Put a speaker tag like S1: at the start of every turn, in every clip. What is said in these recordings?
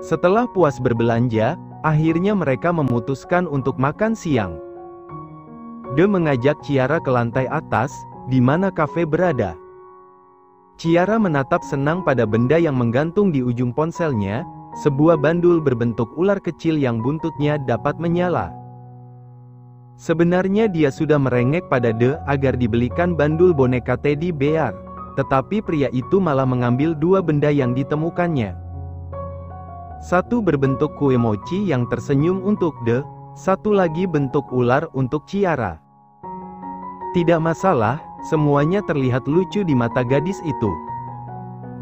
S1: Setelah puas berbelanja, akhirnya mereka memutuskan untuk makan siang. De mengajak Ciara ke lantai atas, di mana kafe berada. Ciara menatap senang pada benda yang menggantung di ujung ponselnya, sebuah bandul berbentuk ular kecil yang buntutnya dapat menyala. Sebenarnya dia sudah merengek pada De agar dibelikan bandul boneka teddy bear, tetapi pria itu malah mengambil dua benda yang ditemukannya. Satu berbentuk kue mochi yang tersenyum untuk De, satu lagi bentuk ular untuk Ciara. Tidak masalah, semuanya terlihat lucu di mata gadis itu.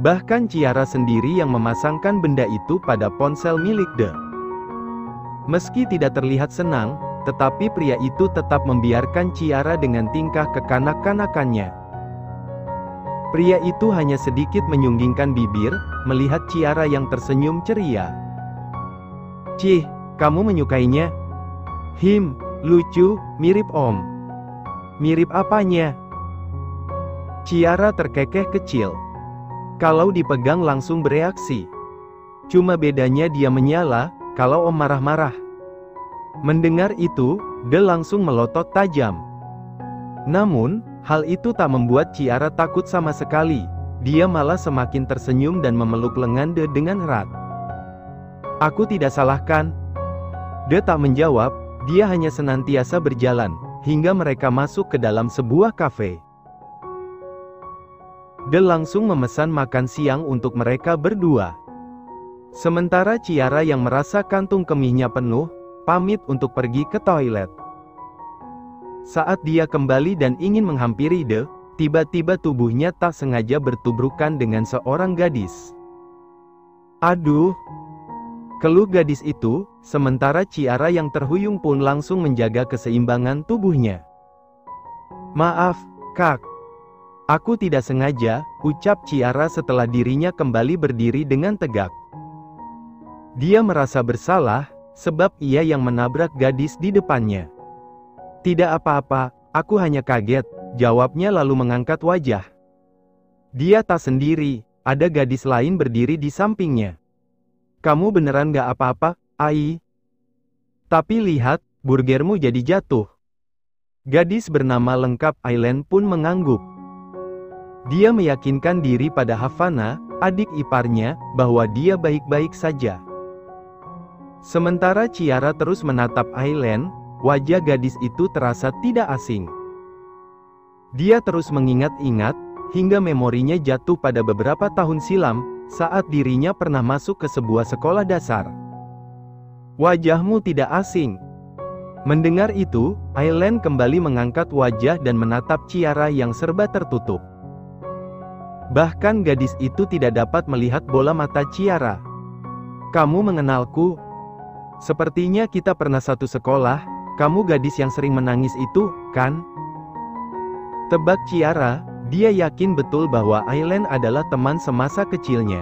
S1: Bahkan Ciara sendiri yang memasangkan benda itu pada ponsel milik De. Meski tidak terlihat senang, tetapi pria itu tetap membiarkan Ciara dengan tingkah kekanak-kanakannya. Pria itu hanya sedikit menyunggingkan bibir, melihat Ciara yang tersenyum ceria. "Cih, kamu menyukainya?" Lucu, mirip Om." "Mirip apanya?" Ciara terkekeh kecil. Kalau dipegang langsung bereaksi. Cuma bedanya dia menyala, kalau Om marah-marah. Mendengar itu, De langsung melotot tajam. Namun, hal itu tak membuat Ciara takut sama sekali. Dia malah semakin tersenyum dan memeluk lengan De dengan erat. "Aku tidak salahkan?" De tak menjawab, dia hanya senantiasa berjalan, hingga mereka masuk ke dalam sebuah kafe. De langsung memesan makan siang untuk mereka berdua. Sementara Ciara yang merasa kantung kemihnya penuh, pamit untuk pergi ke toilet. Saat dia kembali dan ingin menghampiri De, tiba-tiba tubuhnya tak sengaja bertubrukan dengan seorang gadis. "Aduh!" keluh gadis itu, sementara Ciara yang terhuyung pun langsung menjaga keseimbangan tubuhnya. "Maaf, Kak. Aku tidak sengaja," ucap Ciara setelah dirinya kembali berdiri dengan tegak. Dia merasa bersalah, sebab ia yang menabrak gadis di depannya. "Tidak apa-apa, aku hanya kaget," jawabnya lalu mengangkat wajah. Dia tak sendiri, ada gadis lain berdiri di sampingnya. "Kamu beneran gak apa-apa, Ai? Tapi lihat, burgermu jadi jatuh." Gadis bernama lengkap Aileen pun mengangguk. Dia meyakinkan diri pada Havana, adik iparnya, bahwa dia baik-baik saja. Sementara Ciara terus menatap Aileen, wajah gadis itu terasa tidak asing. Dia terus mengingat-ingat, hingga memorinya jatuh pada beberapa tahun silam, saat dirinya pernah masuk ke sebuah sekolah dasar. "Wajahmu tidak asing." Mendengar itu, Aileen kembali mengangkat wajah dan menatap Ciara yang serba tertutup. Bahkan gadis itu tidak dapat melihat bola mata Ciara. "Kamu mengenalku? Sepertinya kita pernah satu sekolah. Kamu gadis yang sering menangis itu, kan?" Tebak Ciara, dia yakin betul bahwa Aileen adalah teman semasa kecilnya.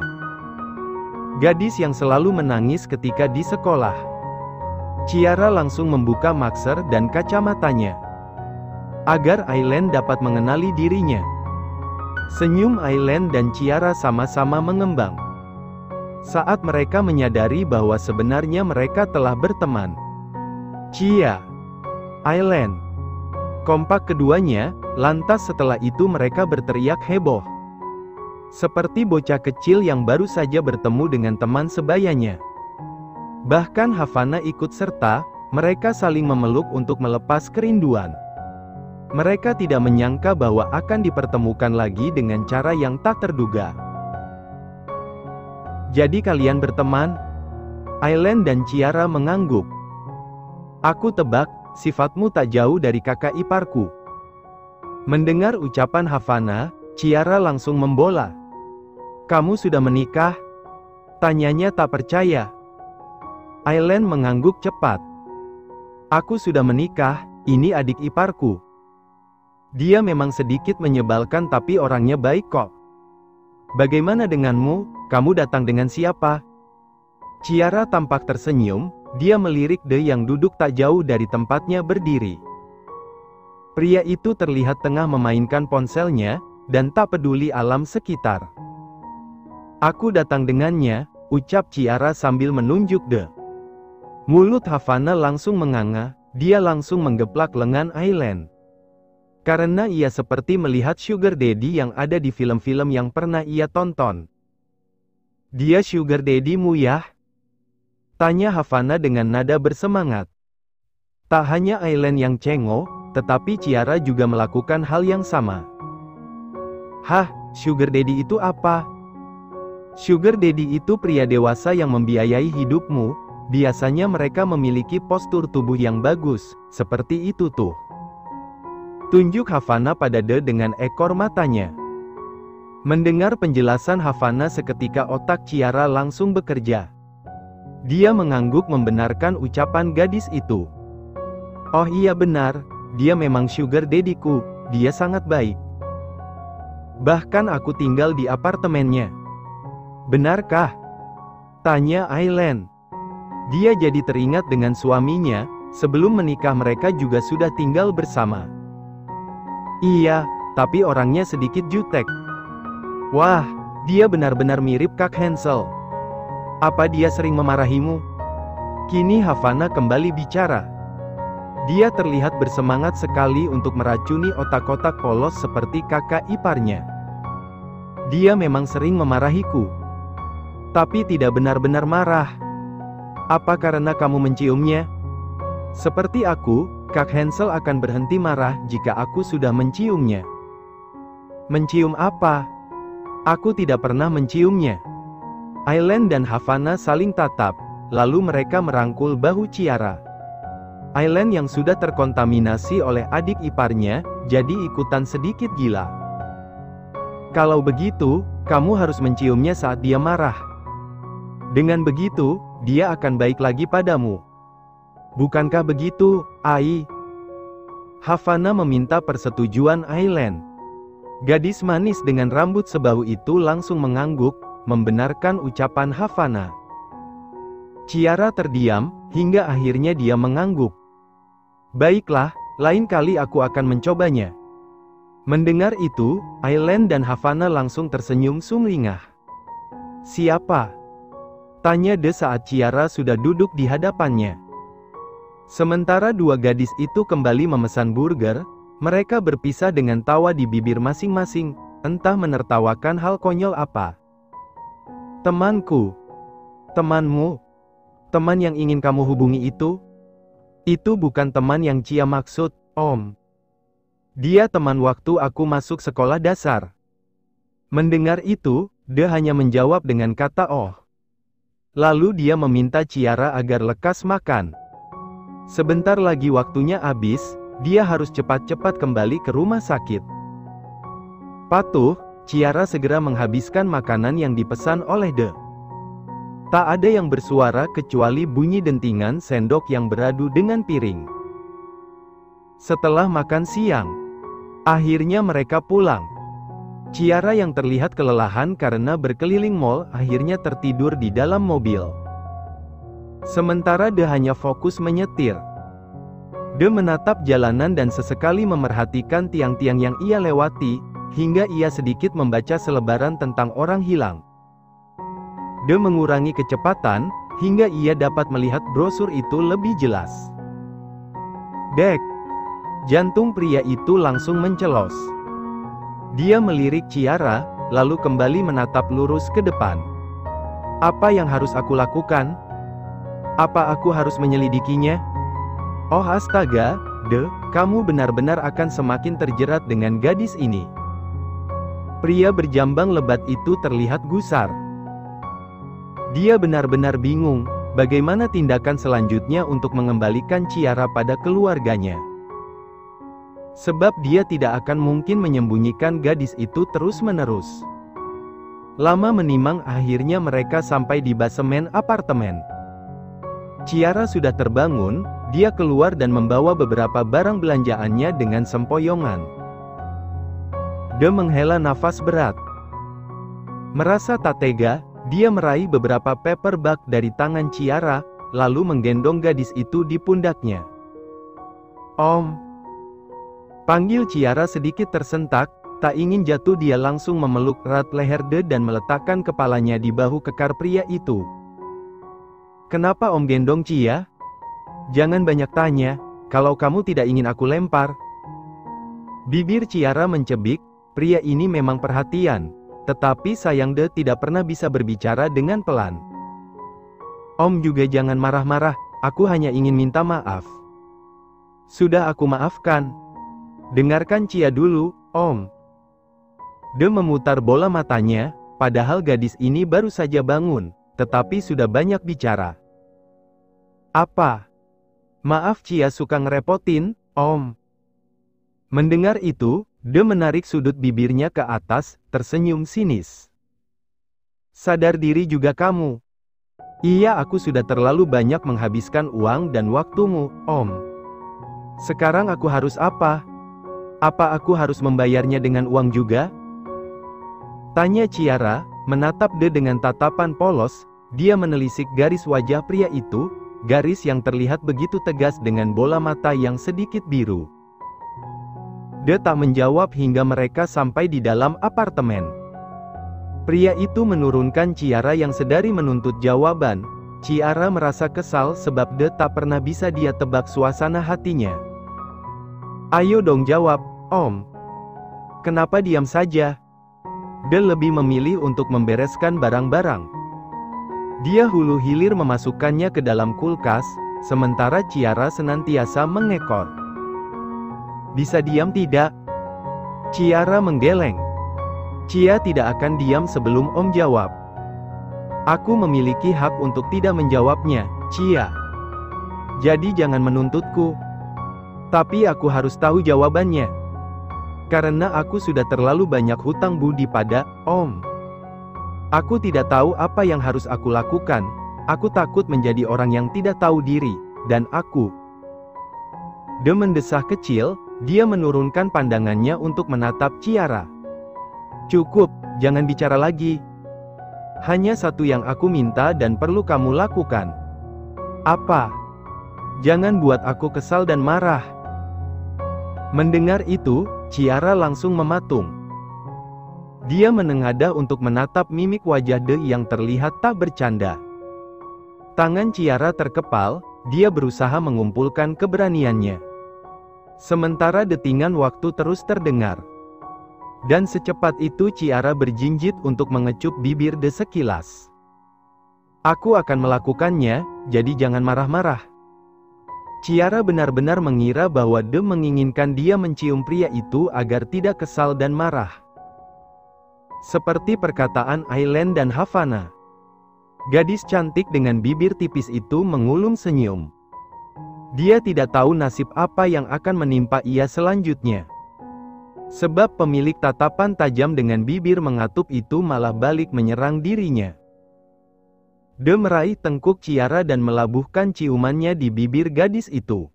S1: Gadis yang selalu menangis ketika di sekolah. Ciara langsung membuka masker dan kacamatanya, agar Aileen dapat mengenali dirinya. Senyum Aileen dan Ciara sama-sama mengembang. Saat mereka menyadari bahwa sebenarnya mereka telah berteman. "Cia! Aileen!" kompak keduanya, lantas setelah itu mereka berteriak heboh. Seperti bocah kecil yang baru saja bertemu dengan teman sebayanya. Bahkan Havana ikut serta, mereka saling memeluk untuk melepas kerinduan. Mereka tidak menyangka bahwa akan dipertemukan lagi dengan cara yang tak terduga. "Jadi kalian berteman?" Aileen dan Ciara mengangguk. "Aku tebak, sifatmu tak jauh dari kakak iparku." Mendengar ucapan Havana, Ciara langsung membola. "Kamu sudah menikah?" tanyanya tak percaya. Aileen mengangguk cepat. "Aku sudah menikah, ini adik iparku. Dia memang sedikit menyebalkan tapi orangnya baik kok. Bagaimana denganmu, kamu datang dengan siapa?" Ciara tampak tersenyum, dia melirik De yang duduk tak jauh dari tempatnya berdiri. Pria itu terlihat tengah memainkan ponselnya, dan tak peduli alam sekitar. "Aku datang dengannya," ucap Ciara sambil menunjuk De. Mulut Havana langsung menganga, dia langsung menggeplak lengan Aileen. Karena ia seperti melihat sugar daddy yang ada di film-film yang pernah ia tonton. Dia sugar daddy-mu ya? Tanya Havana dengan nada bersemangat. Tak hanya Aileen yang cengok, tetapi Ciara juga melakukan hal yang sama. Hah, sugar daddy itu apa? Sugar daddy itu pria dewasa yang membiayai hidupmu. Biasanya mereka memiliki postur tubuh yang bagus, seperti itu tuh. Tunjuk Havana pada De dengan ekor matanya. Mendengar penjelasan Havana seketika otak Ciara langsung bekerja. Dia mengangguk membenarkan ucapan gadis itu. Oh iya benar, dia memang sugar daddy-ku, dia sangat baik. Bahkan aku tinggal di apartemennya. Benarkah? Tanya Aileen. Dia jadi teringat dengan suaminya, sebelum menikah mereka juga sudah tinggal bersama. Iya, tapi orangnya sedikit jutek. Wah, dia benar-benar mirip Kak Hansel. Apa dia sering memarahimu? Kini Havana kembali bicara. Dia terlihat bersemangat sekali untuk meracuni otak-otak polos seperti kakak iparnya. Dia memang sering memarahiku. Tapi tidak benar-benar marah. Apa karena kamu menciumnya? Seperti aku, Kak Hansel akan berhenti marah jika aku sudah menciumnya. Mencium apa? Aku tidak pernah menciumnya. Aileen dan Havana saling tatap, lalu mereka merangkul bahu Ciara. Aileen yang sudah terkontaminasi oleh adik iparnya, jadi ikutan sedikit gila. Kalau begitu, kamu harus menciumnya saat dia marah. Dengan begitu, dia akan baik lagi padamu. Bukankah begitu, Ai? Havana meminta persetujuan Aileen. Gadis manis dengan rambut sebahu itu langsung mengangguk, membenarkan ucapan Havana. Ciara terdiam, hingga akhirnya dia mengangguk. Baiklah, lain kali aku akan mencobanya. Mendengar itu, Aileen dan Havana langsung tersenyum sumringah. Siapa? Tanya De saat Ciara sudah duduk di hadapannya. Sementara dua gadis itu kembali memesan burger, mereka berpisah dengan tawa di bibir masing-masing, entah menertawakan hal konyol apa. Temanku. Temanmu. Teman yang ingin kamu hubungi itu? Itu bukan teman yang Cia maksud, Om. Dia teman waktu aku masuk sekolah dasar. Mendengar itu, De hanya menjawab dengan kata oh. Lalu dia meminta Ciara agar lekas makan. Sebentar lagi waktunya habis, dia harus cepat-cepat kembali ke rumah sakit. Patuh, Ciara segera menghabiskan makanan yang dipesan oleh De. Tak ada yang bersuara kecuali bunyi dentingan sendok yang beradu dengan piring. Setelah makan siang, akhirnya mereka pulang. Ciara yang terlihat kelelahan karena berkeliling mall akhirnya tertidur di dalam mobil. Sementara De hanya fokus menyetir. De menatap jalanan dan sesekali memerhatikan tiang-tiang yang ia lewati, hingga ia sedikit membaca selebaran tentang orang hilang. De mengurangi kecepatan, hingga ia dapat melihat brosur itu lebih jelas. Dek! Jantung pria itu langsung mencelos. Dia melirik Ciara, lalu kembali menatap lurus ke depan. Apa yang harus aku lakukan? Apa aku harus menyelidikinya? Oh astaga, De, kamu benar-benar akan semakin terjerat dengan gadis ini. Pria berjambang lebat itu terlihat gusar. Dia benar-benar bingung, bagaimana tindakan selanjutnya untuk mengembalikan Ciara pada keluarganya. Sebab dia tidak akan mungkin menyembunyikan gadis itu terus-menerus. Lama menimang akhirnya mereka sampai di basemen apartemen. Ciara sudah terbangun, dia keluar dan membawa beberapa barang belanjaannya dengan sempoyongan. De menghela nafas berat. Merasa tak tega, dia meraih beberapa paper bag dari tangan Ciara, lalu menggendong gadis itu di pundaknya. Om. Panggil Ciara sedikit tersentak, Tak ingin jatuh, dia langsung memeluk erat leher De dan meletakkan kepalanya di bahu kekar pria itu. "Kenapa Om gendong Chia? Jangan banyak tanya, kalau kamu tidak ingin aku lempar." Bibir Ciara mencebik, pria ini memang perhatian, tetapi sayang De tidak pernah bisa berbicara dengan pelan. "Om juga jangan marah-marah, aku hanya ingin minta maaf." "Sudah aku maafkan. Dengarkan Chia dulu, Om." De memutar bola matanya, padahal gadis ini baru saja bangun, tetapi sudah banyak bicara. "Apa? Maaf Chia suka ngerepotin, Om." Mendengar itu, De menarik sudut bibirnya ke atas, tersenyum sinis. "Sadar diri juga kamu." "Iya, aku sudah terlalu banyak menghabiskan uang dan waktumu, Om. Sekarang aku harus apa? Apa aku harus membayarnya dengan uang juga?" tanya Ciara, menatap De dengan tatapan polos. Dia menelisik garis wajah pria itu, garis yang terlihat begitu tegas dengan bola mata yang sedikit biru. De tak menjawab hingga mereka sampai di dalam apartemen. Pria itu menurunkan Ciara yang sedari menuntut jawaban. Ciara merasa kesal sebab De tak pernah bisa dia tebak suasana hatinya. "Ayo dong jawab, Om. Kenapa diam saja?" De lebih memilih untuk membereskan barang-barang. Dia hulu hilir memasukkannya ke dalam kulkas, sementara Ciara senantiasa mengekor. "Bisa diam tidak?" Ciara menggeleng. "Cia tidak akan diam sebelum Om jawab. Aku memiliki hak untuk tidak menjawabnya, Cia. Jadi jangan menuntutku. Tapi aku harus tahu jawabannya. Karena aku sudah terlalu banyak hutang budi pada Om. Aku tidak tahu apa yang harus aku lakukan. Aku takut menjadi orang yang tidak tahu diri, dan aku..." De mendesah kecil, dia menurunkan pandangannya untuk menatap Ciara. "Cukup, jangan bicara lagi. Hanya satu yang aku minta dan perlu kamu lakukan." "Apa?" "Jangan buat aku kesal dan marah." Mendengar itu, Ciara langsung mematung. Dia menengadah untuk menatap mimik wajah De yang terlihat tak bercanda. Tangan Ciara terkepal, dia berusaha mengumpulkan keberaniannya. Sementara detingan waktu terus terdengar. Dan secepat itu Ciara berjinjit untuk mengecup bibir De sekilas. "Aku akan melakukannya, jadi jangan marah-marah." Ciara benar-benar mengira bahwa De menginginkan dia mencium pria itu agar tidak kesal dan marah. Seperti perkataan Aileen dan Havana. Gadis cantik dengan bibir tipis itu mengulum senyum. Dia tidak tahu nasib apa yang akan menimpa ia selanjutnya. Sebab pemilik tatapan tajam dengan bibir mengatup itu malah balik menyerang dirinya. De meraih tengkuk Ciara dan melabuhkan ciumannya di bibir gadis itu.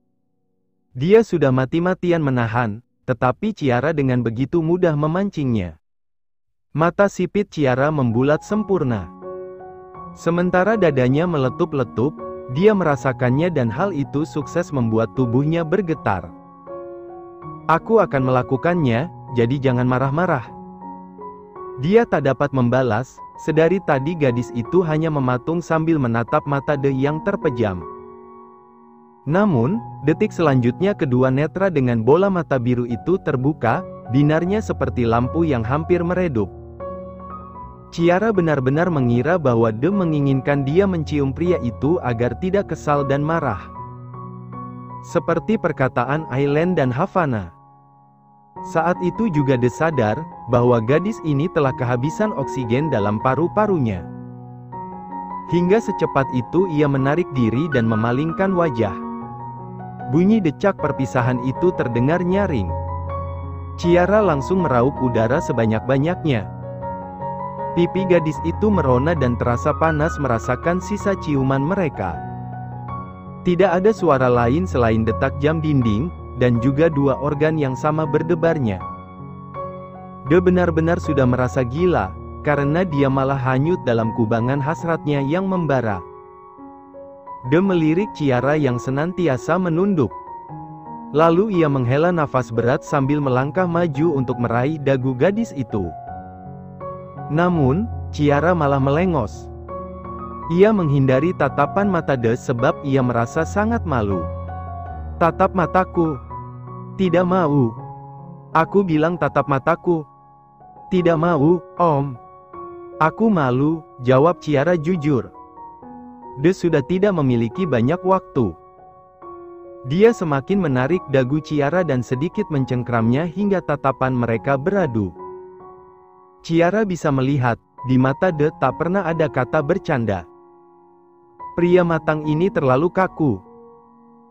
S1: Dia sudah mati-matian menahan, tetapi Ciara dengan begitu mudah memancingnya. Mata sipit Ciara membulat sempurna. Sementara dadanya meletup-letup, dia merasakannya dan hal itu sukses membuat tubuhnya bergetar. "Aku akan melakukannya, jadi jangan marah-marah." Dia tak dapat membalas, sedari tadi gadis itu hanya mematung sambil menatap mata De yang terpejam. Namun, detik selanjutnya kedua netra dengan bola mata biru itu terbuka, binarnya seperti lampu yang hampir meredup. Ciara benar-benar mengira bahwa De menginginkan dia mencium pria itu agar tidak kesal dan marah. Seperti perkataan Aileen dan Havana. Saat itu juga De sadar, bahwa gadis ini telah kehabisan oksigen dalam paru-parunya. Hingga secepat itu ia menarik diri dan memalingkan wajah. Bunyi decak perpisahan itu terdengar nyaring. Ciara langsung meraup udara sebanyak-banyaknya. Pipi gadis itu merona dan terasa panas merasakan sisa ciuman mereka. Tidak ada suara lain selain detak jam dinding, dan juga dua organ yang sama berdebarnya. De benar-benar sudah merasa gila, karena dia malah hanyut dalam kubangan hasratnya yang membara. De melirik Ciara yang senantiasa menunduk. Lalu ia menghela nafas berat sambil melangkah maju untuk meraih dagu gadis itu. Namun, Ciara malah melengos. Ia menghindari tatapan mata De sebab ia merasa sangat malu. "Tatap mataku." "Tidak mau." "Aku bilang tatap mataku." "Tidak mau, Om." "Aku malu," jawab Ciara jujur. De sudah tidak memiliki banyak waktu. Dia semakin menarik dagu Ciara dan sedikit mencengkramnya hingga tatapan mereka beradu. Ciara bisa melihat, di mata De tak pernah ada kata bercanda. "Pria matang ini terlalu kaku.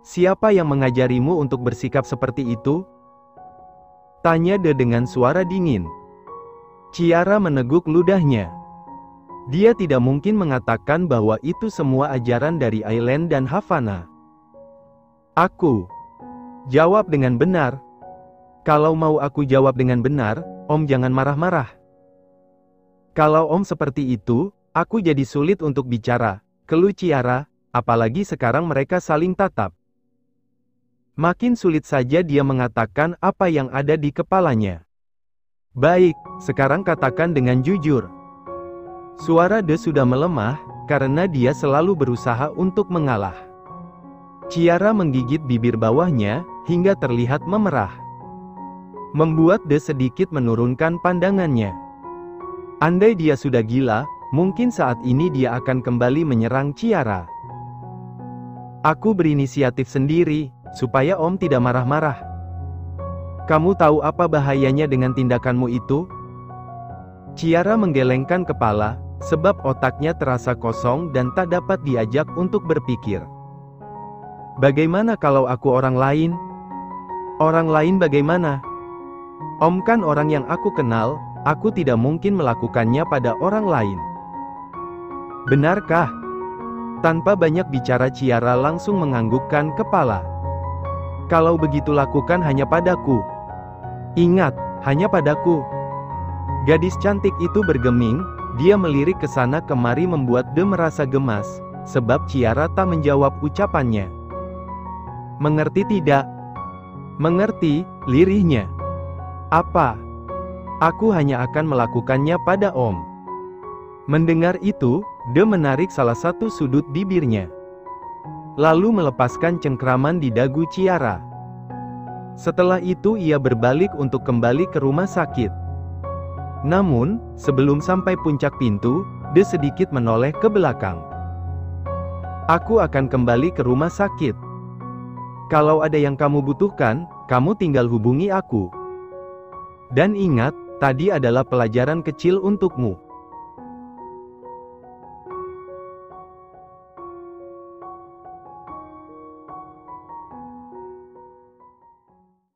S1: Siapa yang mengajarimu untuk bersikap seperti itu?" tanya De dengan suara dingin. Ciara meneguk ludahnya. Dia tidak mungkin mengatakan bahwa itu semua ajaran dari Aileen dan Havana. "Aku jawab dengan benar." "Kalau mau aku jawab dengan benar, Om jangan marah-marah." "Kalau Om seperti itu, aku jadi sulit untuk bicara," keluh Ciara, apalagi sekarang mereka saling tatap. Makin sulit saja dia mengatakan apa yang ada di kepalanya. "Baik, sekarang katakan dengan jujur." Suara De sudah melemah, karena dia selalu berusaha untuk mengalah. Ciara menggigit bibir bawahnya, hingga terlihat memerah. Membuat De sedikit menurunkan pandangannya. Andai dia sudah gila, mungkin saat ini dia akan kembali menyerang Ciara. "Aku berinisiatif sendiri, supaya Om tidak marah-marah." "Kamu tahu apa bahayanya dengan tindakanmu itu?" Ciara menggelengkan kepala, sebab otaknya terasa kosong dan tak dapat diajak untuk berpikir. "Bagaimana kalau aku orang lain?" "Orang lain bagaimana?" "Om kan orang yang aku kenal, aku tidak mungkin melakukannya pada orang lain." "Benarkah?" Tanpa banyak bicara Ciara langsung menganggukkan kepala. "Kalau begitu lakukan hanya padaku. Ingat, hanya padaku." Gadis cantik itu bergeming, dia melirik ke sana kemari membuat De merasa gemas, sebab Ciara tak menjawab ucapannya. "Mengerti tidak?" "Mengerti," lirihnya. "Apa?" "Aku hanya akan melakukannya pada Om." Mendengar itu, De menarik salah satu sudut bibirnya. Lalu melepaskan cengkraman di dagu Ciara. Setelah itu ia berbalik untuk kembali ke rumah sakit. Namun, sebelum sampai puncak pintu, De sedikit menoleh ke belakang. "Aku akan kembali ke rumah sakit. Kalau ada yang kamu butuhkan, kamu tinggal hubungi aku. Dan ingat, tadi adalah pelajaran kecil untukmu."